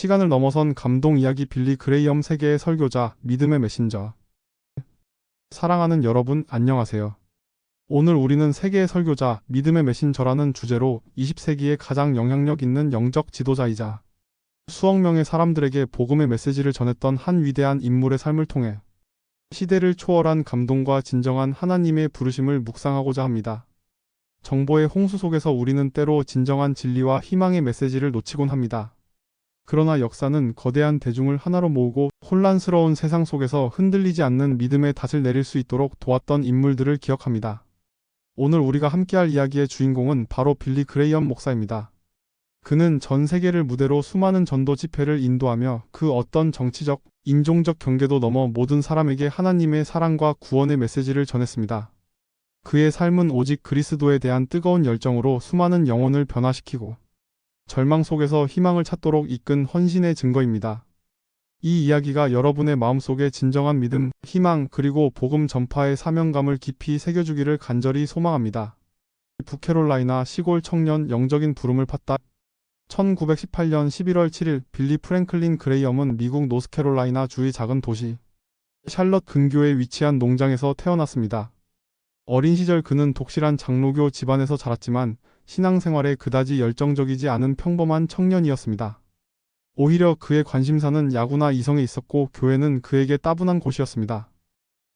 시간을 넘어선 감동 이야기 빌리 그레이엄 세계의 설교자, 믿음의 메신저. 사랑하는 여러분, 안녕하세요. 오늘 우리는 세계의 설교자, 믿음의 메신저라는 주제로 20세기의 가장 영향력 있는 영적 지도자이자 수억 명의 사람들에게 복음의 메시지를 전했던 한 위대한 인물의 삶을 통해 시대를 초월한 감동과 진정한 하나님의 부르심을 묵상하고자 합니다. 정보의 홍수 속에서 우리는 때로 진정한 진리와 희망의 메시지를 놓치곤 합니다. 그러나 역사는 거대한 대중을 하나로 모으고 혼란스러운 세상 속에서 흔들리지 않는 믿음의 닷을 내릴 수 있도록 도왔던 인물들을 기억합니다. 오늘 우리가 함께할 이야기의 주인공은 바로 빌리 그레이엄 목사입니다. 그는 전 세계를 무대로 수많은 전도 집회를 인도하며 그 어떤 정치적, 인종적 경계도 넘어 모든 사람에게 하나님의 사랑과 구원의 메시지를 전했습니다. 그의 삶은 오직 그리스도에 대한 뜨거운 열정으로 수많은 영혼을 변화시키고 절망 속에서 희망을 찾도록 이끈 헌신의 증거입니다. 이 이야기가 여러분의 마음속에 진정한 믿음, 희망, 그리고 복음 전파의 사명감을 깊이 새겨주기를 간절히 소망합니다. 북캐롤라이나 시골 청년 영적인 부름을 팠다. 1918년 11월 7일 빌리 프랭클린 그레이엄은 미국 노스캐롤라이나 주의 작은 도시 샬럿 근교에 위치한 농장에서 태어났습니다. 어린 시절 그는 독실한 장로교 집안에서 자랐지만 신앙생활에 그다지 열정적이지 않은 평범한 청년이었습니다. 오히려 그의 관심사는 야구나 이성에 있었고 교회는 그에게 따분한 곳이었습니다.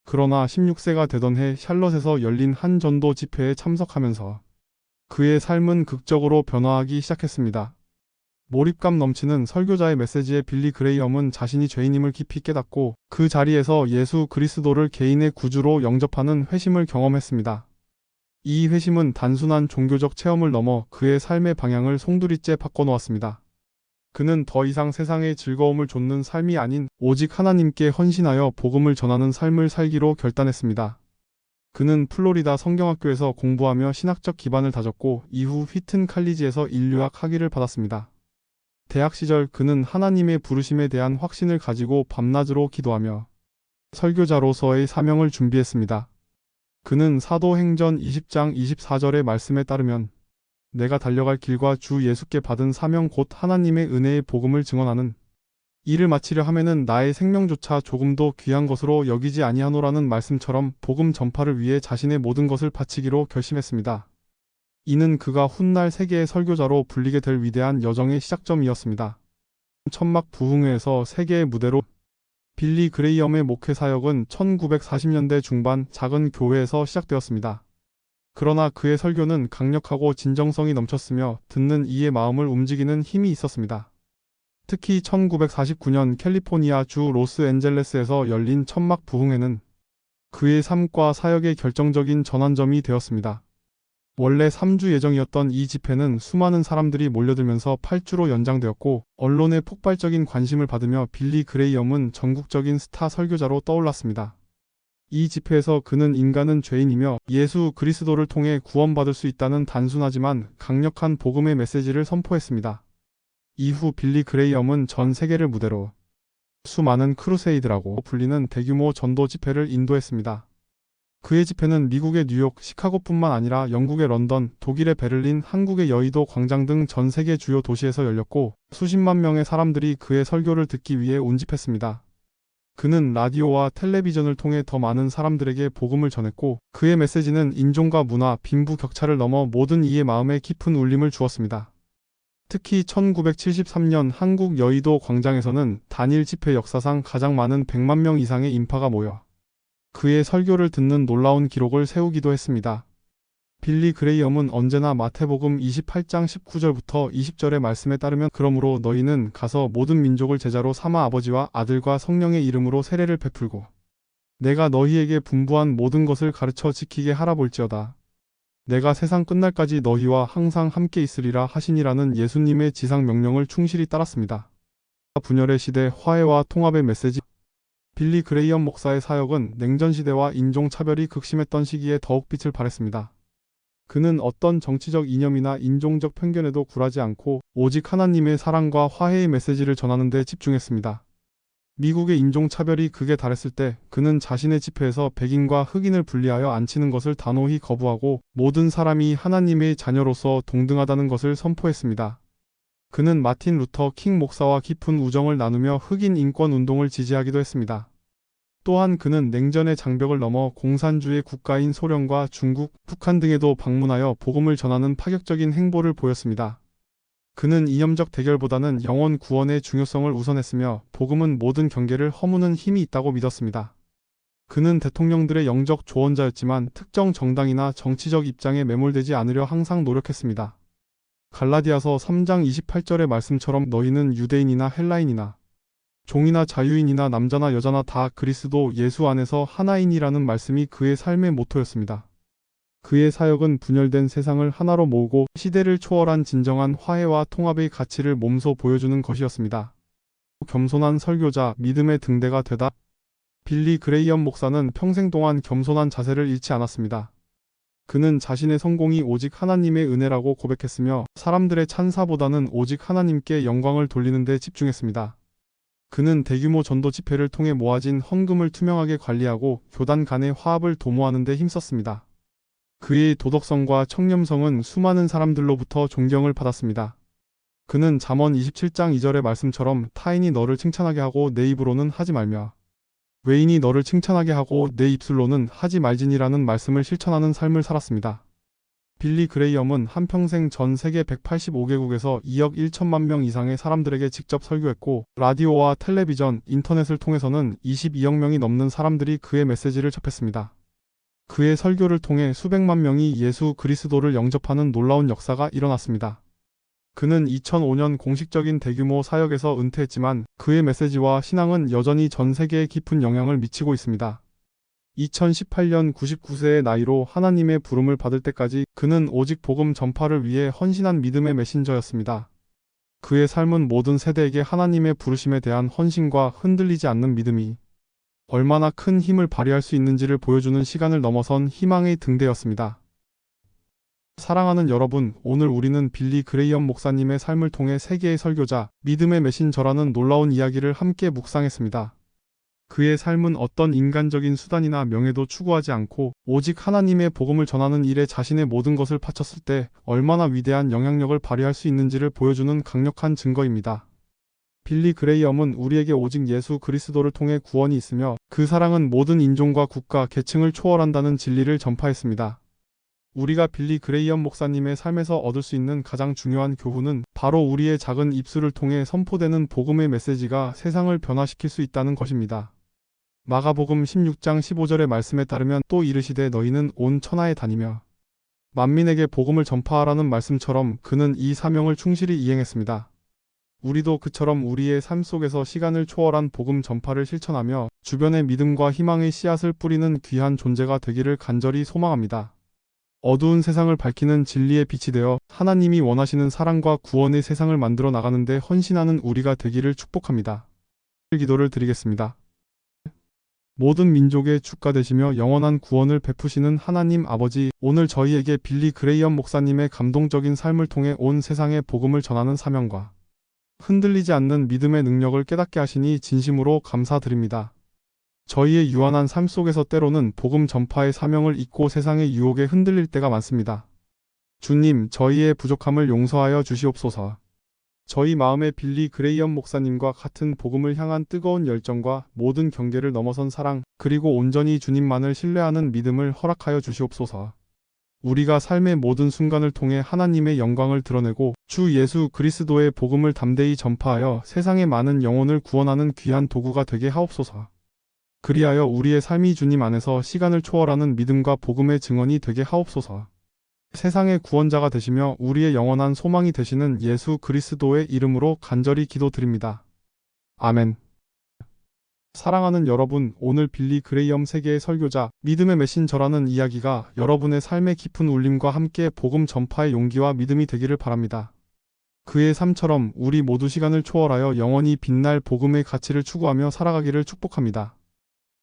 그러나 16세가 되던 해 샬럿에서 열린 한 전도 집회에 참석하면서 그의 삶은 극적으로 변화하기 시작했습니다. 몰입감 넘치는 설교자의 메시지에 빌리 그레이엄은 자신이 죄인임을 깊이 깨닫고 그 자리에서 예수 그리스도를 개인의 구주로 영접하는 회심을 경험했습니다. 이 회심은 단순한 종교적 체험을 넘어 그의 삶의 방향을 송두리째 바꿔놓았습니다. 그는 더 이상 세상의 즐거움을 좇는 삶이 아닌 오직 하나님께 헌신하여 복음을 전하는 삶을 살기로 결단했습니다. 그는 플로리다 성경학교에서 공부하며 신학적 기반을 다졌고 이후 휘튼 칼리지에서 인류학 학위를 받았습니다. 대학 시절 그는 하나님의 부르심에 대한 확신을 가지고 밤낮으로 기도하며 설교자로서의 사명을 준비했습니다. 그는 사도행전 20장 24절의 말씀에 따르면 내가 달려갈 길과 주 예수께 받은 사명 곧 하나님의 은혜의 복음을 증언하는 이를 마치려 하면은 나의 생명조차 조금도 귀한 것으로 여기지 아니하노라는 말씀처럼 복음 전파를 위해 자신의 모든 것을 바치기로 결심했습니다. 이는 그가 훗날 세계의 설교자로 불리게 될 위대한 여정의 시작점이었습니다. 천막 부흥회에서 세계의 무대로 빌리 그레이엄의 목회 사역은 1940년대 중반 작은 교회에서 시작되었습니다. 그러나 그의 설교는 강력하고 진정성이 넘쳤으며 듣는 이의 마음을 움직이는 힘이 있었습니다. 특히 1949년 캘리포니아 주 로스앤젤레스에서 열린 천막 부흥회는 그의 삶과 사역의 결정적인 전환점이 되었습니다. 원래 3주 예정이었던 이 집회는 수많은 사람들이 몰려들면서 8주로 연장되었고 언론의 폭발적인 관심을 받으며 빌리 그레이엄은 전국적인 스타 설교자로 떠올랐습니다. 이 집회에서 그는 인간은 죄인이며 예수 그리스도를 통해 구원받을 수 있다는 단순하지만 강력한 복음의 메시지를 선포했습니다. 이후 빌리 그레이엄은 전 세계를 무대로 수많은 크루세이드라고 불리는 대규모 전도 집회를 인도했습니다. 그의 집회는 미국의 뉴욕, 시카고뿐만 아니라 영국의 런던, 독일의 베를린, 한국의 여의도 광장 등 전 세계 주요 도시에서 열렸고 수십만 명의 사람들이 그의 설교를 듣기 위해 운집했습니다. 그는 라디오와 텔레비전을 통해 더 많은 사람들에게 복음을 전했고 그의 메시지는 인종과 문화, 빈부격차를 넘어 모든 이의 마음에 깊은 울림을 주었습니다. 특히 1973년 한국 여의도 광장에서는 단일 집회 역사상 가장 많은 100만 명 이상의 인파가 모여 그의 설교를 듣는 놀라운 기록을 세우기도 했습니다. 빌리 그레이엄은 언제나 마태복음 28장 19절부터 20절의 말씀에 따르면 그러므로 너희는 가서 모든 민족을 제자로 삼아 아버지와 아들과 성령의 이름으로 세례를 베풀고 내가 너희에게 분부한 모든 것을 가르쳐 지키게 하라 볼지어다. 내가 세상 끝날까지 너희와 항상 함께 있으리라 하시니라는 예수님의 지상 명령을 충실히 따랐습니다. 분열의 시대 화해와 통합의 메시지. 빌리 그레이엄 목사의 사역은 냉전시대와 인종차별이 극심했던 시기에 더욱 빛을 발했습니다. 그는 어떤 정치적 이념이나 인종적 편견에도 굴하지 않고 오직 하나님의 사랑과 화해의 메시지를 전하는 데 집중했습니다. 미국의 인종차별이 극에 달했을 때 그는 자신의 집회에서 백인과 흑인을 분리하여 앉히는 것을 단호히 거부하고 모든 사람이 하나님의 자녀로서 동등하다는 것을 선포했습니다. 그는 마틴 루터 킹 목사와 깊은 우정을 나누며 흑인 인권 운동을 지지하기도 했습니다. 또한 그는 냉전의 장벽을 넘어 공산주의 국가인 소련과 중국, 북한 등에도 방문하여 복음을 전하는 파격적인 행보를 보였습니다. 그는 이념적 대결보다는 영혼 구원의 중요성을 우선했으며 복음은 모든 경계를 허무는 힘이 있다고 믿었습니다. 그는 대통령들의 영적 조언자였지만 특정 정당이나 정치적 입장에 매몰되지 않으려 항상 노력했습니다. 갈라디아서 3장 28절의 말씀처럼 너희는 유대인이나 헬라인이나 종이나 자유인이나 남자나 여자나 다 그리스도 예수 안에서 하나인이라는 말씀이 그의 삶의 모토였습니다. 그의 사역은 분열된 세상을 하나로 모으고 시대를 초월한 진정한 화해와 통합의 가치를 몸소 보여주는 것이었습니다. 겸손한 설교자, 믿음의 등대가 되다. 빌리 그레이엄 목사는 평생 동안 겸손한 자세를 잃지 않았습니다. 그는 자신의 성공이 오직 하나님의 은혜라고 고백했으며 사람들의 찬사보다는 오직 하나님께 영광을 돌리는 데 집중했습니다. 그는 대규모 전도 집회를 통해 모아진 헌금을 투명하게 관리하고 교단 간의 화합을 도모하는 데 힘썼습니다. 그의 도덕성과 청렴성은 수많은 사람들로부터 존경을 받았습니다. 그는 잠언 27장 2절의 말씀처럼 타인이 너를 칭찬하게 하고 내 입으로는 하지 말며 외인이 너를 칭찬하게 하고 내 입술로는 하지 말지니라는 말씀을 실천하는 삶을 살았습니다. 빌리 그레이엄은 한평생 전 세계 185개국에서 2억 1천만 명 이상의 사람들에게 직접 설교했고 라디오와 텔레비전, 인터넷을 통해서는 22억 명이 넘는 사람들이 그의 메시지를 접했습니다. 그의 설교를 통해 수백만 명이 예수 그리스도를 영접하는 놀라운 역사가 일어났습니다. 그는 2005년 공식적인 대규모 사역에서 은퇴했지만 그의 메시지와 신앙은 여전히 전 세계에 깊은 영향을 미치고 있습니다. 2018년 99세의 나이로 하나님의 부름을 받을 때까지 그는 오직 복음 전파를 위해 헌신한 믿음의 메신저였습니다. 그의 삶은 모든 세대에게 하나님의 부르심에 대한 헌신과 흔들리지 않는 믿음이 얼마나 큰 힘을 발휘할 수 있는지를 보여주는 시간을 넘어선 희망의 등대였습니다. 사랑하는 여러분, 오늘 우리는 빌리 그레이엄 목사님의 삶을 통해 세계의 설교자, 믿음의 메신저라는 놀라운 이야기를 함께 묵상했습니다. 그의 삶은 어떤 인간적인 수단이나 명예도 추구하지 않고 오직 하나님의 복음을 전하는 일에 자신의 모든 것을 바쳤을 때 얼마나 위대한 영향력을 발휘할 수 있는지를 보여주는 강력한 증거입니다. 빌리 그레이엄은 우리에게 오직 예수 그리스도를 통해 구원이 있으며 그 사랑은 모든 인종과 국가, 계층을 초월한다는 진리를 전파했습니다. 우리가 빌리 그레이엄 목사님의 삶에서 얻을 수 있는 가장 중요한 교훈은 바로 우리의 작은 입술을 통해 선포되는 복음의 메시지가 세상을 변화시킬 수 있다는 것입니다. 마가복음 16장 15절의 말씀에 따르면 또 이르시되 너희는 온 천하에 다니며 만민에게 복음을 전파하라는 말씀처럼 그는 이 사명을 충실히 이행했습니다. 우리도 그처럼 우리의 삶 속에서 시간을 초월한 복음 전파를 실천하며 주변의 믿음과 희망의 씨앗을 뿌리는 귀한 존재가 되기를 간절히 소망합니다. 어두운 세상을 밝히는 진리의 빛이 되어 하나님이 원하시는 사랑과 구원의 세상을 만들어 나가는 데 헌신하는 우리가 되기를 축복합니다. 기도를 드리겠습니다. 모든 민족의 주가 되시며 영원한 구원을 베푸시는 하나님 아버지, 오늘 저희에게 빌리 그레이엄 목사님의 감동적인 삶을 통해 온 세상에 복음을 전하는 사명과 흔들리지 않는 믿음의 능력을 깨닫게 하시니 진심으로 감사드립니다. 저희의 유한한 삶 속에서 때로는 복음 전파의 사명을 잊고 세상의 유혹에 흔들릴 때가 많습니다. 주님, 저희의 부족함을 용서하여 주시옵소서. 저희 마음에 빌리 그레이엄 목사님과 같은 복음을 향한 뜨거운 열정과 모든 경계를 넘어선 사랑, 그리고 온전히 주님만을 신뢰하는 믿음을 허락하여 주시옵소서. 우리가 삶의 모든 순간을 통해 하나님의 영광을 드러내고 주 예수 그리스도의 복음을 담대히 전파하여 세상의 많은 영혼을 구원하는 귀한 도구가 되게 하옵소서. 그리하여 우리의 삶이 주님 안에서 시간을 초월하는 믿음과 복음의 증언이 되게 하옵소서. 세상의 구원자가 되시며 우리의 영원한 소망이 되시는 예수 그리스도의 이름으로 간절히 기도드립니다. 아멘. 사랑하는 여러분, 오늘 빌리 그레이엄 세계의 설교자, 믿음의 메신저라는 이야기가 여러분의 삶의 깊은 울림과 함께 복음 전파의 용기와 믿음이 되기를 바랍니다. 그의 삶처럼 우리 모두 시간을 초월하여 영원히 빛날 복음의 가치를 추구하며 살아가기를 축복합니다.